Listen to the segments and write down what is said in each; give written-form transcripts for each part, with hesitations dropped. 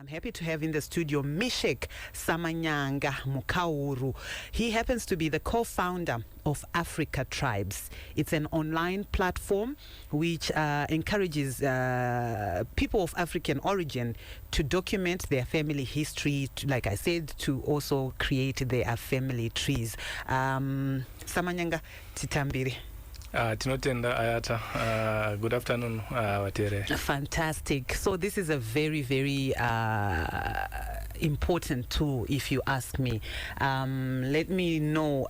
I'm happy to have in the studio Misheck Samanyanga Mukauru. He happens to be the co-founder of Afrikatribes. It's an online platform which encourages people of African origin to document their family history, like I said, to also create their family trees. Samanyanga Titambiri. Tinotenda Iyata. Good afternoon, Watere. Fantastic. So this is a very, very important tool, if you ask me. Let me know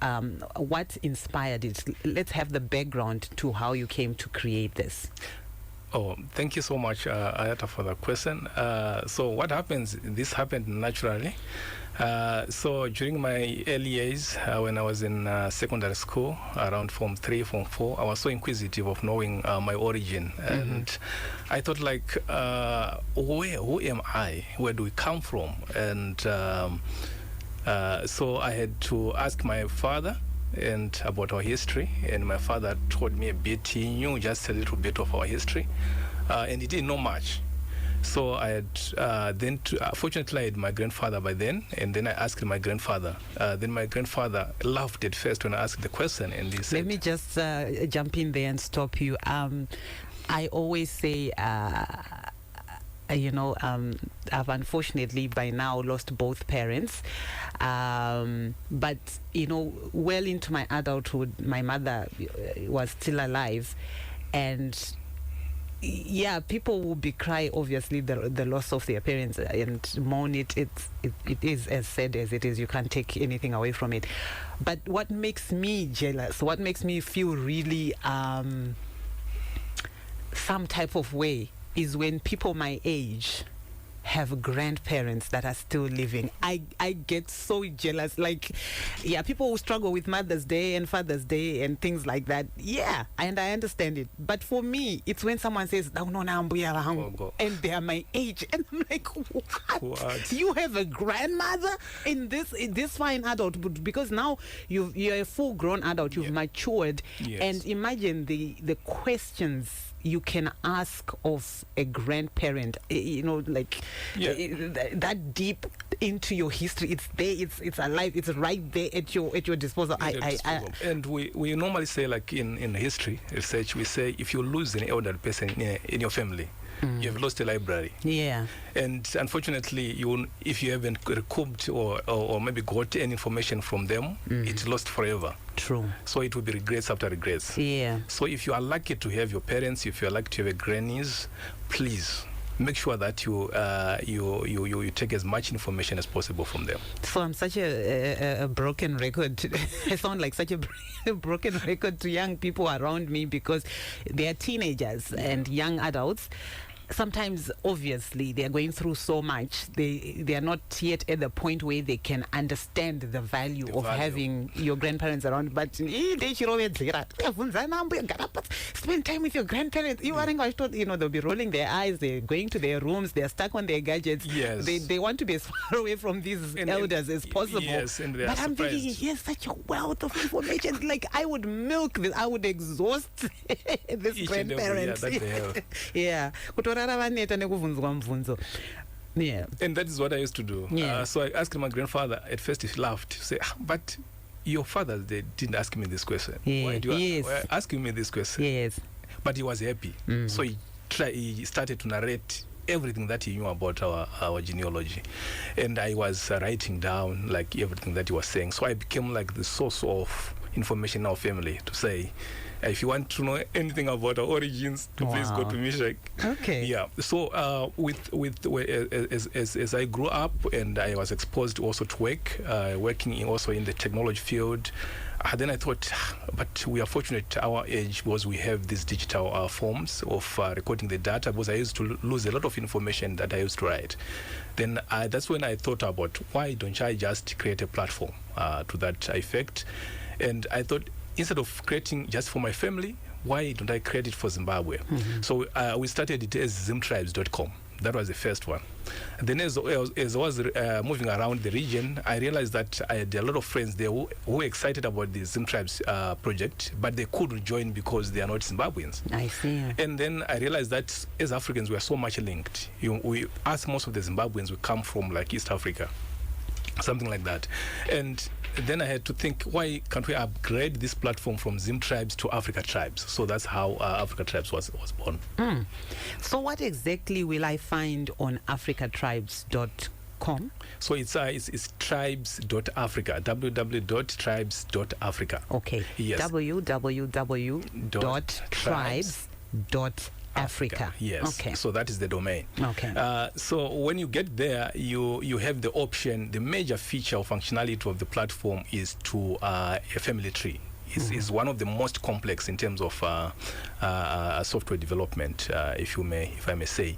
what inspired it. Let's have the background to how you came to create this. Oh, thank you so much, Iyata, for the question. So what happens, this happened naturally. So during my early years, when I was in secondary school, around Form 3, Form 4, I was so inquisitive of knowing my origin. And I thought, like, who am I? Where do we come from? And so I had to ask my father and about our history, and my father told me a bit. He knew just a little bit of our history, and he didn't know much. So I had fortunately I had my grandfather by then, and then I asked my grandfather. Then my grandfather laughed at first when I asked the question, and he said, "Let me just jump in there and stop you. I always say." I've unfortunately by now lost both parents. But, well into my adulthood, my mother was still alive. And, yeah, people will be crying, obviously, the loss of their parents and mourn it. It is as sad as it is. You can't take anything away from it. But what makes me jealous, what makes me feel really some type of way, is when people my age have grandparents that are still living. I get so jealous. Like, yeah, people who struggle with Mother's Day and Father's Day and things like that. Yeah, and I understand it. But for me, it's when someone says, and they are my age. And I'm like, what? You have a grandmother in this fine adulthood? Because now you're a full-grown adult. You've matured. Yes. And imagine the questions you can ask of a grandparent, that deep into your history. It's there, it's alive, it's right there at your disposal. And we normally say, like in history research, we say if you lose an elderly person in your family, you have lost a library. Yeah. And unfortunately, if you haven't recouped or maybe got any information from them, it's lost forever. True. So it will be regrets after regrets. Yeah. So if you are lucky to have your parents, if you are lucky to have a grannies, please make sure that you take as much information as possible from them. So I'm such a broken record. I sound like such a broken record to young people around me, because they are teenagers and young adults. Sometimes, obviously, they are going through so much. They are not yet at the point where they can understand the value of having your grandparents around. But spend time with your grandparents. They'll be rolling their eyes. They're going to their rooms. They're stuck on their gadgets. Yes. They want to be as far away from these elders as possible. Yes, and they are but I'm surprised. thinking, here's such a wealth of information. Like, I would milk this. I would exhaust this grandparents. Yeah. Yeah, and that is what I used to do. Yeah. So I asked my grandfather. At first he laughed. He said, but your father, they didn't ask me this question. Yeah. Why do you asking me this question? Yes. But he was happy. So he started to narrate everything that he knew about our genealogy, and I was writing down like everything that he was saying. So I became like the source of information in our family, to say, if you want to know anything about our origins, please go to Misheck. Okay. Yeah. So as I grew up and I was exposed also to working also in the technology field, then I thought, but we are fortunate at our age because we have these digital forms of recording the data, because I used to lose a lot of information that I used to write. Then that's when I thought about, why don't I just create a platform to that effect? And I thought, instead of creating just for my family, why don't I create it for Zimbabwe? So we started it as zimtribes.com. That was the first one. Then as I was moving around the region, I realized that I had a lot of friends there who were excited about the Zim Tribes project, but they couldn't join because they are not Zimbabweans. I see. And then I realized that as Africans, we are so much linked. We ask most of the Zimbabweans, we come from like East Africa, something like that. And then I had to think, why can't we upgrade this platform from Zim Tribes to Afrikatribes? So that's how Afrikatribes was born. So what exactly will I find on afrikatribes.com? So it's tribes.africa, www.tribes.africa. Okay. Yes. www.tribes.africa. Yes. Okay. So that is the domain. Okay. So when you get there, you have the option. The major feature or functionality of the platform is to a family tree. Is one of the most complex in terms of software development, if I may say,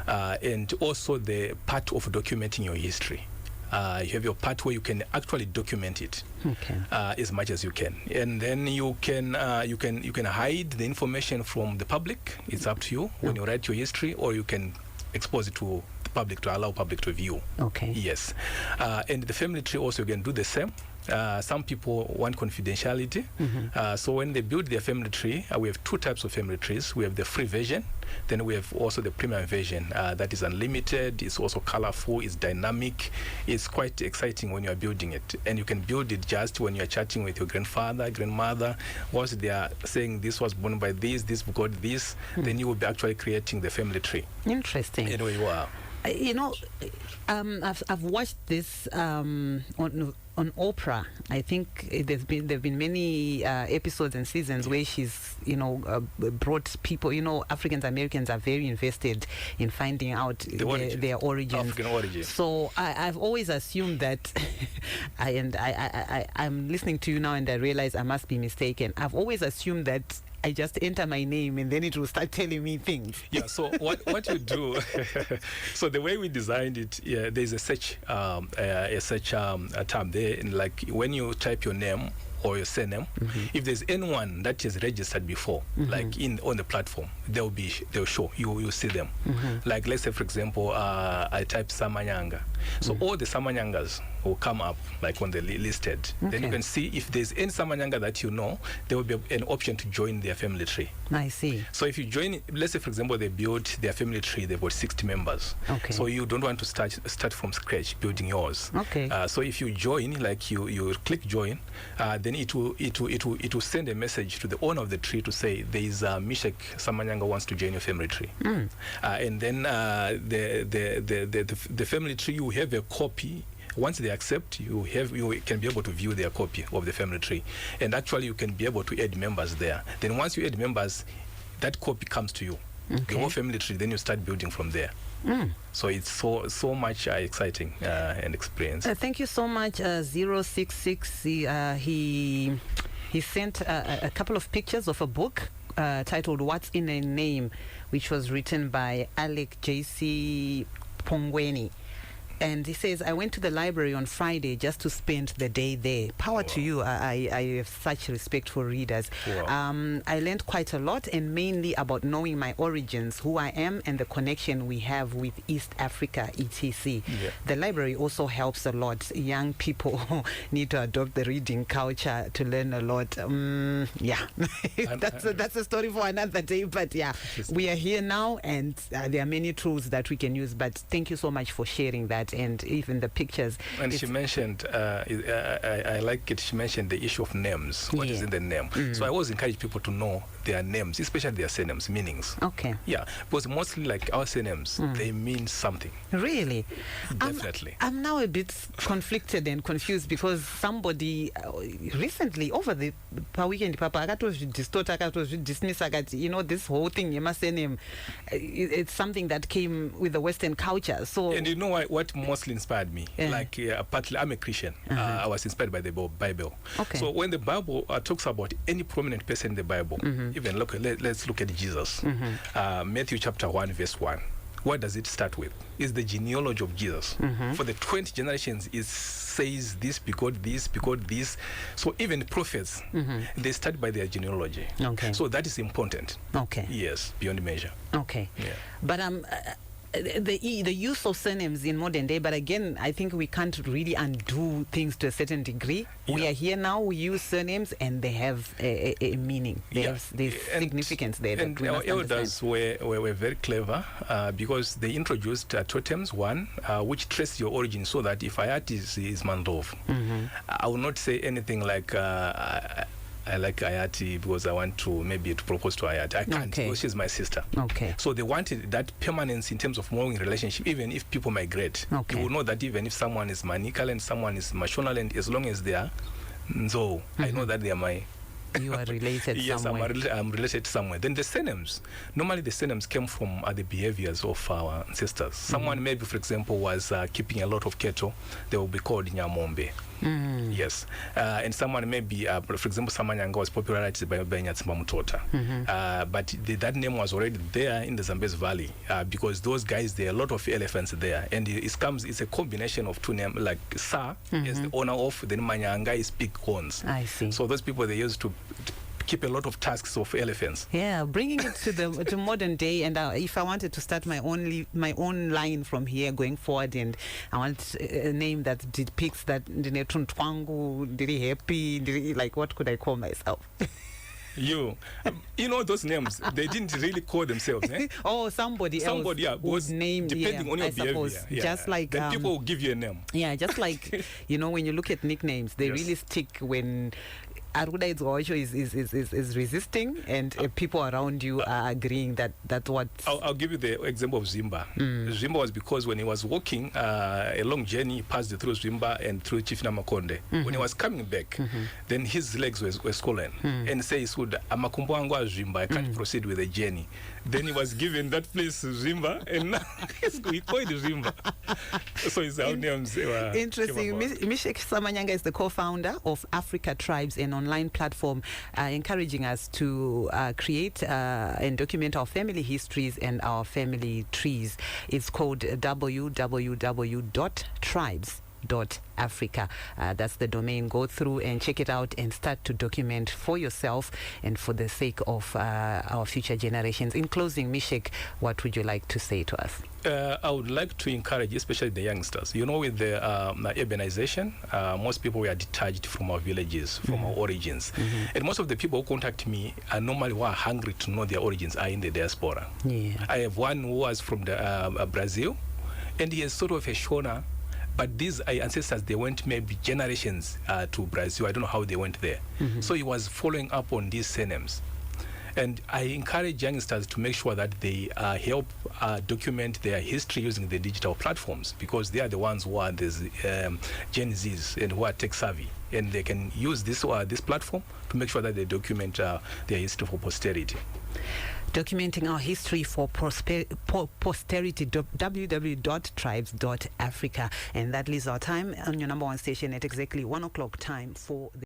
and also the part of documenting your history. You have your part where you can actually document it as much as you can, and then you can hide the information from the public. It's up to you when you write your history, or you can expose it to the public to allow public to view. Okay. Yes, and the family tree also you can do the same. Some people want confidentiality, so when they build their family tree, we have two types of family trees. We have the free version, then we have also the premium version that is unlimited. It's also colorful, it's dynamic, it's quite exciting when you are building it, and you can build it just when you are chatting with your grandfather, grandmother. Once they are saying this was born by this got this, then you will be actually creating the family tree. Interesting. And where you are. I've watched this on Oprah. I think there've been many episodes and seasons where she's brought people. Africans Americans are very invested in finding out their origins. African origins. So I've always assumed that, I'm listening to you now and I realize I must be mistaken. I've always assumed that I just enter my name and then it will start telling me things. Yeah, so what you do, so the way we designed it, there's a search tab there, and like when you type your name or your surname, if there's anyone that is registered before, like on the platform, they'll show you'll see them. Like let's say for example, I type Samanyanga, so all the Samanyangas will come up like on the listed. Then you can see if there's any Samanyanga that there will be an option to join their family tree. I see. So if you join, let's say for example they built their family tree, they've got 60 members. Okay. So you don't want to start from scratch building yours. Okay. So if you join, like you click join, then it will send a message to the owner of the tree to say there is Misheck Samanyanga wants to join your family tree. And then the family tree, you have a copy. Once they accept, you can be able to view their copy of the family tree, and actually you can be able to add members there. Then once you add members, that copy comes to you, the whole family tree. Then you start building from there. So it's so much exciting and experience. Thank you so much, 066. He sent a couple of pictures of a book titled "What's in a Name," which was written by Alec J.C. Pongweni. And he says, I went to the library on Friday just to spend the day there. Power to you. I have such respect for readers. I learned quite a lot, and mainly about knowing my origins, who I am, and the connection we have with East Africa, etc. The library also helps a lot. Young people need to adopt the reading culture to learn a lot. That's a story for another day. But we are here now, and there are many tools that we can use. But thank you so much for sharing that. And even the pictures. And she mentioned, I like it, she mentioned the issue of names. What is in the name? So I always encourage people to know their names, especially their surnames, meanings. Okay. Yeah, because mostly like our surnames, they mean something. Really? Definitely. I'm now a bit conflicted and confused because somebody recently, over the weekend, Papa, dismiss, this whole thing, my surname, it's something that came with the Western culture. So. And you know what mostly inspired me? Like, partly, I'm a Christian. I was inspired by the Bible. Okay. So when the Bible talks about any prominent person in the Bible, even let's look at Jesus. Matthew chapter 1, verse 1. What does it start with? It's the genealogy of Jesus. For the 20 generations, it says this, because this, because this. So even the prophets, they start by their genealogy. Okay. So that is important. Okay. Yes, beyond measure. Okay. Yeah. But the use of surnames in modern day, but again, I think we can't really undo things to a certain degree. We are here now, we use surnames and they have a meaning. There's significance there. And that our elders were very clever because they introduced totems, one, which trace your origin, so that if Iyata is Mandov, I will not say anything like I like Iyata because I want to maybe to propose to Iyata. I can't because she's my sister. Okay. So they wanted that permanence in terms of moving relationship, even if people migrate. Okay. You will know that even if someone is Manikaland, someone is Mashonaland, as long as they are Nzo, I know that they are my... You are related somewhere. Yes, I'm related somewhere. Then the surnames. Normally the surnames came from the behaviors of our ancestors. Someone maybe, for example, was keeping a lot of cattle. They will be called Nyamombe. Yes. And someone maybe, for example, Samanyanga was popularized by Nyatsima Mutota. But that name was already there in the Zambezi Valley because those guys, there are a lot of elephants there. And it's a combination of two names, like Sa is the owner of, then Manyanga is big horns. I see. So those people, they used to keep a lot of tusks of elephants. Yeah, bringing it to modern day, and if I wanted to start my own line from here going forward, and I want a name that depicts that happy, like what could I call myself? You know those names, they didn't really call themselves. Oh, somebody else would name, depending on your behavior. Just like then people will give you a name. Yeah, just like when you look at nicknames, they really stick when Aruda is resisting and people around you are agreeing that that's what... I'll give you the example of Zimba. Zimba was because when he was walking a long journey, he passed through Zimba and through Chief Namakonde. When he was coming back, then his legs were swollen. And says, Amakumbuangwa Zimba, I can't proceed with the journey. Then he was given that place, Zimba, and now he called Zimba. So his own names were... Interesting. Misheck Samanyanga is the co-founder of Afrikatribes, an online platform encouraging us to create and document our family histories and our family trees. It's called www.tribes.africa. That's the domain. Go through and check it out and start to document for yourself and for the sake of our future generations. In closing, Misheck, what would you like to say to us? I would like to encourage, especially the youngsters. With the urbanization, most people were detached from our villages, from our origins. And most of the people who contact me are normally who are hungry to know their origins are in the diaspora. I have one who was from the Brazil, and he is sort of a Shona. But these ancestors, they went maybe generations to Brazil. I don't know how they went there. So he was following up on these surnames. And I encourage youngsters to make sure that they help document their history using the digital platforms, because they are the ones who are the Gen Zs and who are tech savvy. And they can use this platform to make sure that they document their history for posterity. Documenting our history for posterity, www.tribes.africa. And that leaves our time on your number one station at exactly 1 o'clock time for the